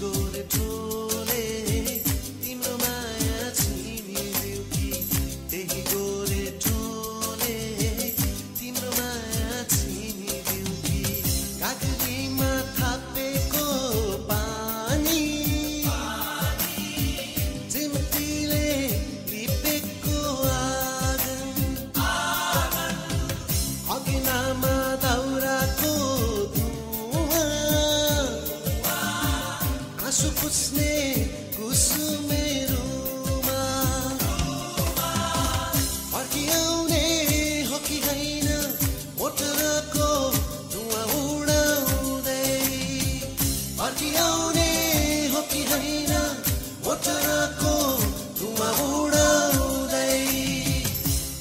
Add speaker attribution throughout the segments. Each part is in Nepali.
Speaker 1: गोरे टोले तिम्रो माया छिनिदेऊ कि त्यही गोरे टोले तिम्रो माया छिनिदेऊ कि कागरीमा थापेको पानी चिम्टीले लिपेको आँगन अगिनामा दाउराको आँसु पुछ्ने कुसुमेरुमा फर्किआउने हो कि होइन मोटरको धुवाँ उडाउँदै फर्किआउने हो कि होइन मोटरको धुवाँ उडाउँदै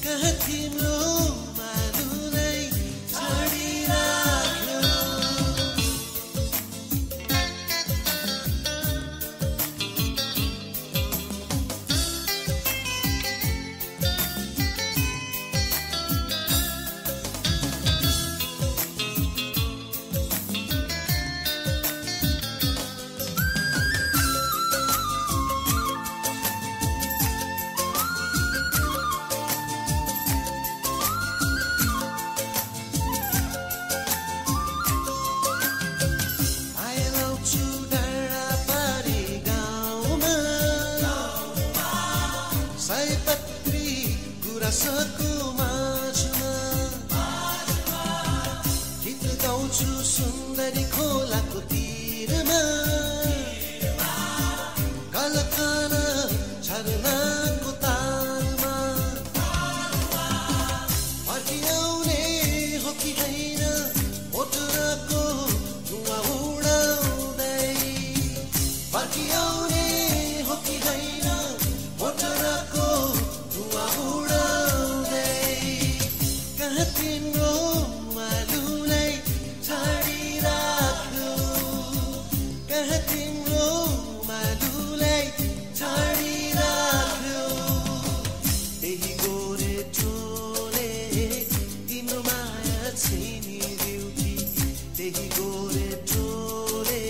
Speaker 1: कहाँ तिम्रो मालुलाई छाडिराख्यो आइलाउँछु डाँडापारी गाउँमा सयपत्री गुराँसको माझमा गीत गाउँछु सुन्दरी खोलाको तीरमा कलकाना झरनाको तालमा फर्किआउने हो कि होइन मोटरको धुवाँ उडाउँदै फर्किआउने हो कि होइन मोटरको धुवाँ उडाउँदै कहाँ तिम्रो मालुलाई छाडिराख्यो कहाँ तिम्रो मालुलाई छाडिराख्यो त्यही गोरे टोले तिम्रो माया छिनिदेऊ कि त्यही गोरे टोले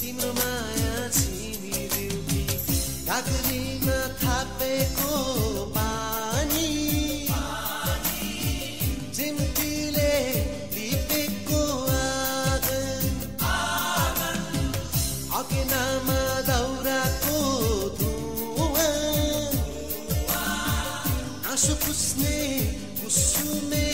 Speaker 1: तिम्रो माया छिनिदेऊ कि कागरीमा थापेको पानी चिम्टीले लिपेको आँगन अगिनामा दाउराको धुवाँ आँसु पुछ्ने कुसुमे